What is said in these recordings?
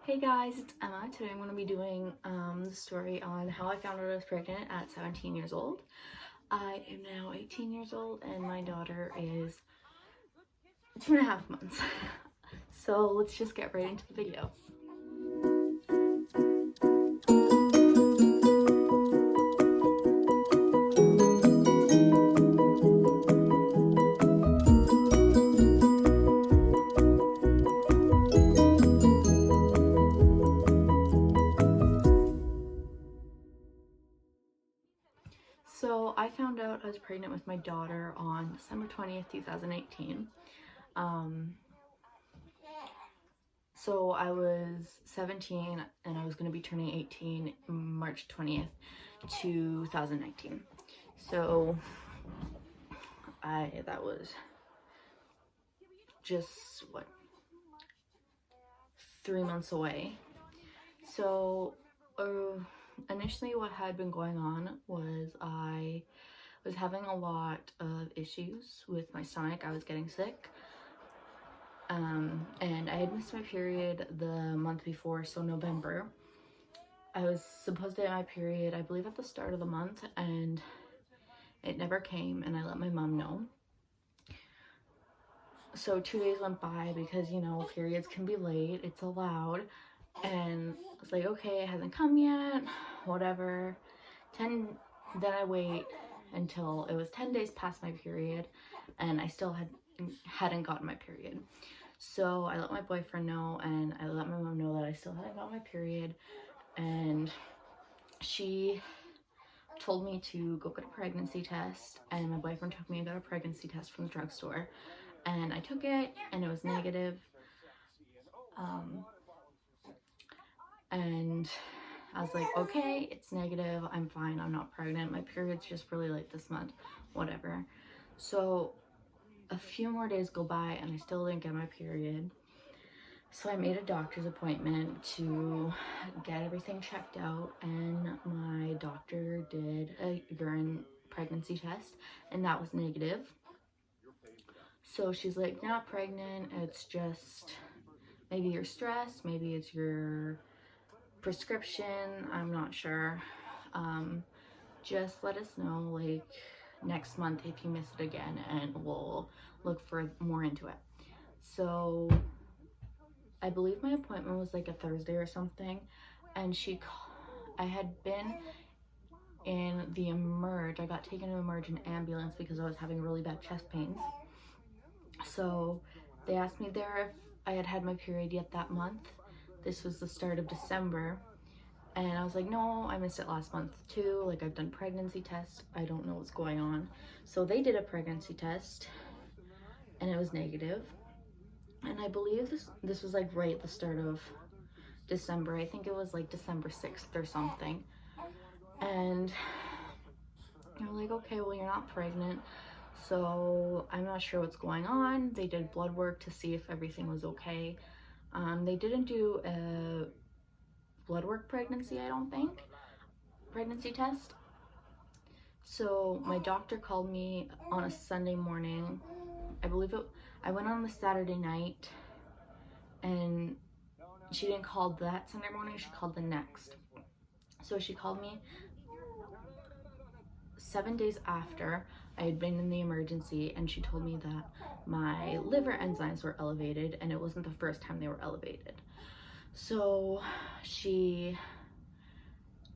Hey guys, it's Emma. Today I'm going to be doing the story on how I found out I was pregnant at 17 years old. I am now 18 years old and my daughter is 2.5 months. So let's just get right into the video. So I found out I was pregnant with my daughter on December 20th, 2018. So I was 17 and I was going to be turning 18 March 20th, 2019. So that was just, 3 months away. So initially what had been going on was I was having a lot of issues with my stomach. I was getting sick. And I had missed my period the month before, so November. I was supposed to get my period, I believe, at the start of the month, and it never came, and I let my mom know. So 2 days went by because, you know, periods can be late, it's allowed, and I was like, okay, it hasn't come yet, whatever. Then I wait until it was 10 days past my period, and I still hadn't gotten my period. So I let my boyfriend know, and I let my mom know that I still hadn't got my period, and she told me to go get a pregnancy test, and my boyfriend took me and got a pregnancy test from the drugstore, and I took it, and it was negative. And I was like, okay, it's negative, I'm fine, I'm not pregnant, my period's just really late this month, whatever. So a few more days go by and I still didn't get my period. So I made a doctor's appointment to get everything checked out, and my doctor did a urine pregnancy test, and that was negative. So she's like, you're not pregnant, it's just maybe you're stressed, maybe it's your prescription, I'm not sure. Just let us know like next month if you miss it again, and we'll look for more into it. So I believe my appointment was like a Thursday or something, and I had been in the Emerge. I got taken to Emerge in ambulance because I was having really bad chest pains. So they asked me there if I had had my period yet that month. This was the start of December, and I was like, no, I missed it last month too. Like, I've done pregnancy tests, I don't know what's going on. So they did a pregnancy test, and it was negative. And I believe this was like right at the start of December. I think it was like December 6th or something. And they're like, okay, well, you're not pregnant, so I'm not sure what's going on. They did blood work to see if everything was okay. They didn't do a blood work pregnancy, I don't think, pregnancy test. So my doctor called me on a Sunday morning. I went on the Saturday night, and she didn't call that Sunday morning, she called the next. So she called me 7 days after I had been in the emergency, and she told me that my liver enzymes were elevated, and it wasn't the first time they were elevated. So she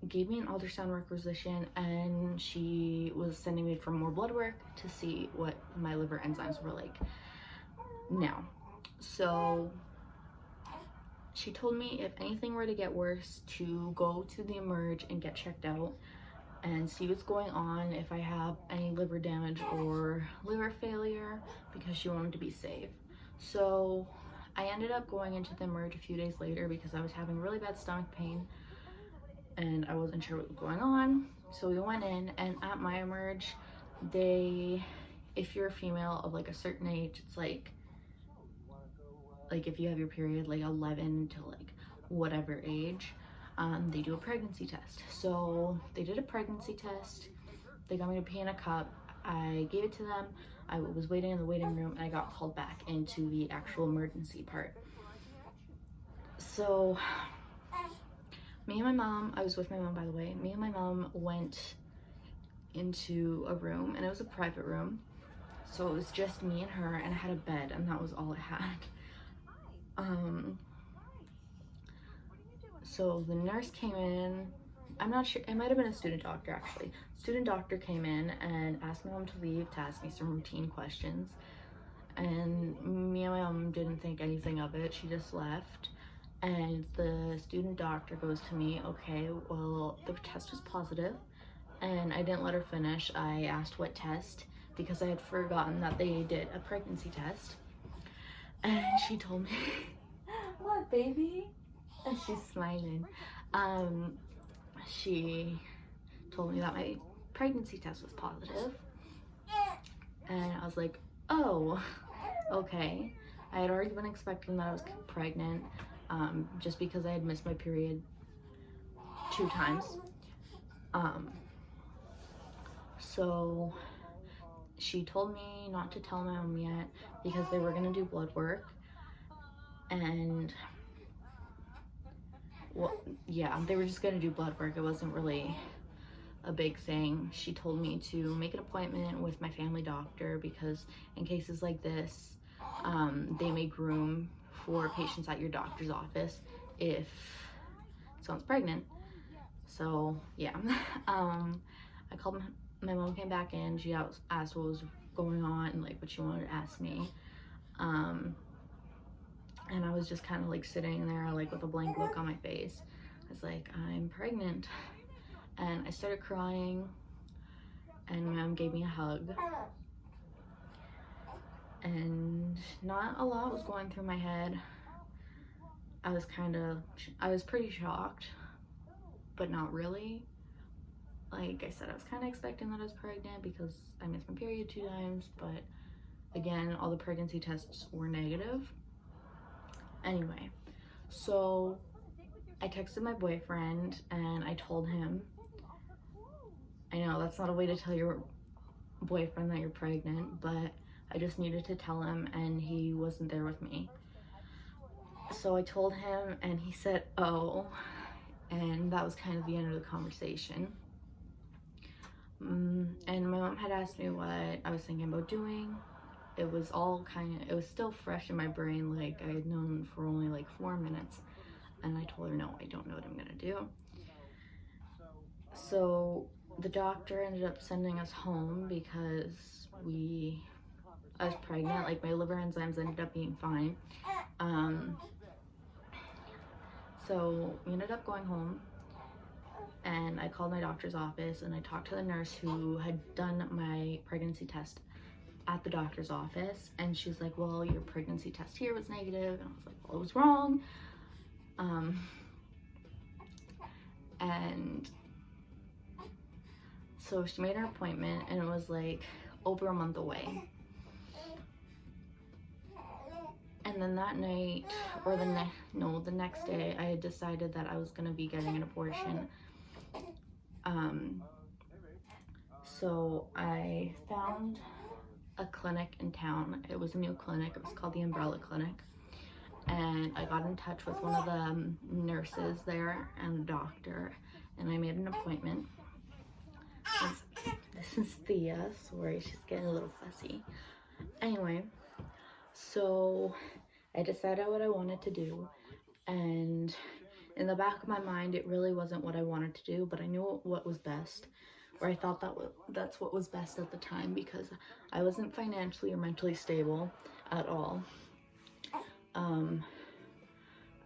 gave me an ultrasound requisition, and she was sending me for more blood work to see what my liver enzymes were like now. So she told me if anything were to get worse to go to the Emerge and get checked out and see what's going on, if I have any liver damage or liver failure, because she wanted to be safe. So I ended up going into the Emerge a few days later because I was having really bad stomach pain and I wasn't sure what was going on. So we went in, and at my Emerge, if you're a female of like a certain age, it's like if you have your period like 11 to like whatever age, they do a pregnancy test. So they did a pregnancy test, they got me to pee in a cup, I gave it to them, I was waiting in the waiting room, and I got called back into the actual emergency part. So me and my mom, I was with my mom, by the way, me and my mom went into a room, and it was a private room, so it was just me and her, and I had a bed, and that was all it had. So the nurse came in, I'm not sure, it might have been a student doctor actually. Student doctor came in and asked my mom to leave to ask me some routine questions, and me and my mom didn't think anything of it. She just left, and the student doctor goes to me, okay, well, the test was positive, and I didn't let her finish. I asked what test, because I had forgotten that they did a pregnancy test, and she told me, what, baby? And she's smiling. She told me that my pregnancy test was positive, and I was like, oh, okay. I had already been expecting that I was pregnant, just because I had missed my period 2 times. So she told me not to tell my mom yet because they were gonna do blood work, and well, yeah, they were just gonna do blood work. It wasn't really a big thing. She told me to make an appointment with my family doctor because in cases like this, they make room for patients at your doctor's office if someone's pregnant. So yeah, I called my mom came back in. She asked what was going on and like what she wanted to ask me. And I was just kind of like sitting there like with a blank look on my face. I was like, I'm pregnant. And I started crying, and my mom gave me a hug. And not a lot was going through my head. I was pretty shocked, but not really. Like I said, I was kind of expecting that I was pregnant because I missed my period 2 times, but again, all the pregnancy tests were negative. Anyway, so I texted my boyfriend and I told him. I know that's not a way to tell your boyfriend that you're pregnant, but I just needed to tell him, and he wasn't there with me. So I told him and he said, oh, and that was kind of the end of the conversation. And my mom had asked me what I was thinking about doing. It was still fresh in my brain, like I had known for only like 4 minutes, and I told her, no, I don't know what I'm gonna do. So the doctor ended up sending us home because I was pregnant, like my liver enzymes ended up being fine. So we ended up going home, and I called my doctor's office and I talked to the nurse who had done my pregnancy test at the doctor's office, and she's like, well, your pregnancy test here was negative. And I was like, well, it was wrong. And so she made an appointment, and it was like over a month away. And then that night, or the next day, I had decided that I was gonna be getting an abortion. So I found a clinic in town. It was a new clinic. It was called the Umbrella Clinic. And I got in touch with one of the nurses there and the doctor, and I made an appointment. This is Thea. Sorry, she's getting a little fussy. Anyway, so I decided what I wanted to do, and in the back of my mind, it really wasn't what I wanted to do, but I knew what was best, or I thought that's what was best at the time, because I wasn't financially or mentally stable at all.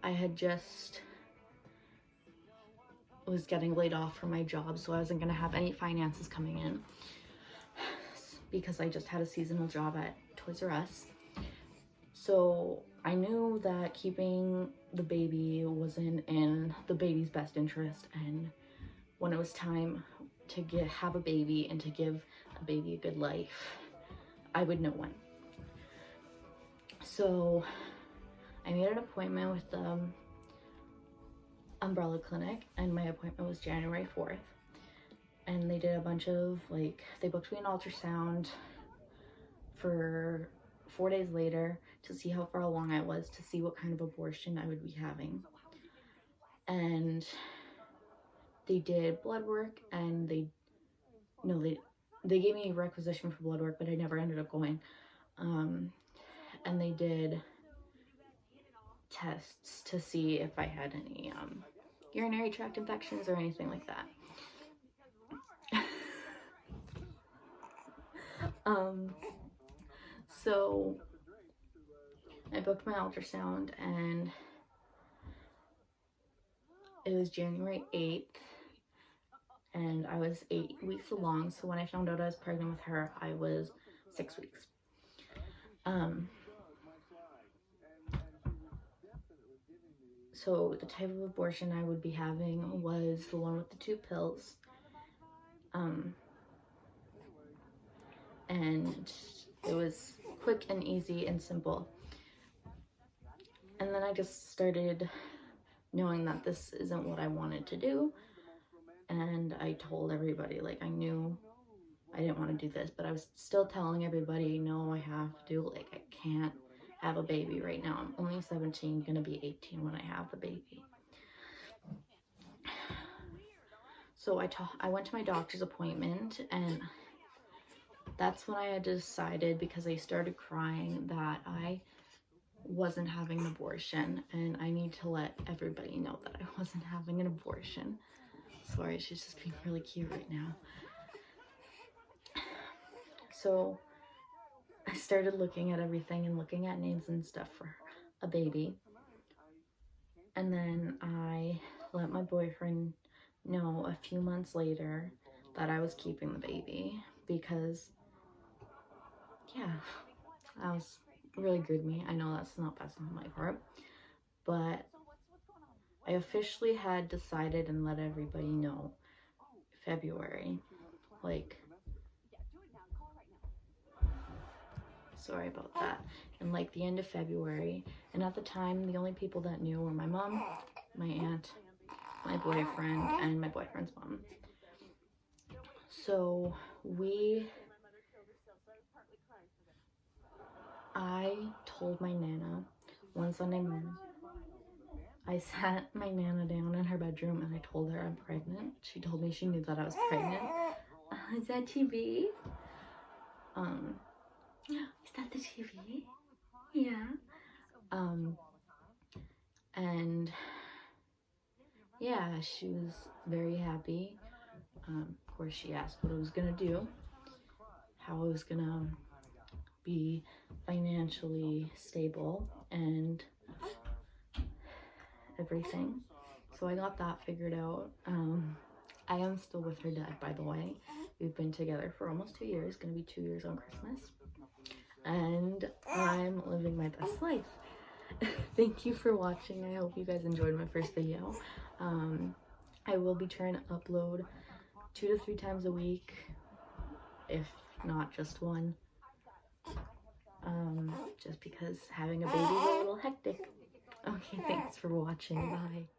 I had just was getting laid off from my job, so I wasn't gonna have any finances coming in because I just had a seasonal job at Toys R Us. So I knew that keeping the baby wasn't in the baby's best interest, and when it was time to have a baby and to give a baby a good life, I would know when. So I made an appointment with the Umbrella Clinic, and my appointment was January 4th. And they did a bunch of, they booked me an ultrasound for 4 days later to see how far along I was, to see what kind of abortion I would be having. And they did blood work, and they gave me a requisition for blood work, but I never ended up going. And they did tests to see if I had any urinary tract infections or anything like that. So I booked my ultrasound, and it was January 8th, and I was 8 weeks along. So when I found out I was pregnant with her, I was 6 weeks. So the type of abortion I would be having was the one with the 2 pills. And it was quick and easy and simple. And then I just started knowing that this isn't what I wanted to do. And I told everybody, like, I knew I didn't want to do this, but I was still telling everybody, no, I have to, like, I can't have a baby right now. I'm only 17, gonna be 18 when I have the baby. So I went to my doctor's appointment, and that's when I had decided, because I started crying, that I wasn't having an abortion, and I need to let everybody know that I wasn't having an abortion. Sorry, she's just being really cute right now. So I started looking at everything and looking at names and stuff for a baby. And then I let my boyfriend know a few months later that I was keeping the baby, because, yeah, that was really good of me. I know that's not best on my part, but I officially had decided and let everybody know February, like, sorry about that, and like the end of February. And at the time, the only people that knew were my mom, my aunt, my boyfriend, and my boyfriend's mom. So I told my Nana one Sunday morning. I sat my Nana down in her bedroom and I told her I'm pregnant. She told me she knew that I was pregnant. Is that TV? Is that the TV? Yeah. And yeah, she was very happy. Of course, she asked what I was gonna do, how I was gonna be financially stable, and everything. So I got that figured out. I am still with her dad, by the way. We've been together for almost 2 years, gonna be 2 years on Christmas. And I'm living my best life. Thank you for watching. I hope you guys enjoyed my first video. I will be trying to upload 2 to 3 times a week, if not just one. Just because having a baby is a little hectic. Okay, thanks for watching. Bye.